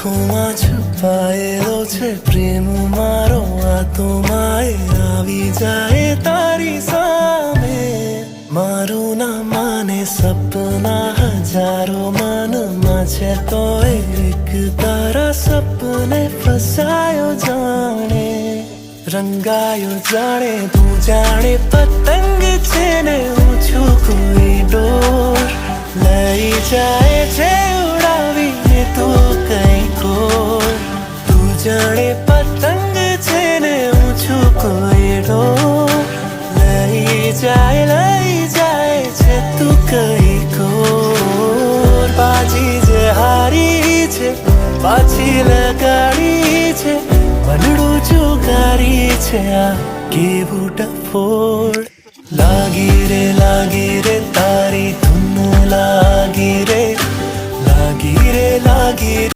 આંખોમાં છુપાયેલો છે પ્રેમ મારો આત્માએ આવી જાય તારી સામે મારું ના માને સપના હજારો મનમાં છે તોય એક તારા સપને ફસાયો જાણે રંગાયો જાણે તું જાણે પતંગ છે ને હું છું કોઈ ડોર લઈ જાય છે ઉડાવીને તું કઈ કોર તું જાણે પતંગ છે ને હું છું કોઈ ડોર લઈ જાય છે તું કઈ કોર બાજી જે હારી છે પાછી લગાડી છે મનડું જુગારી છે આ કેવું ડફોડ લાગી રે તારી ધૂન લાગી રે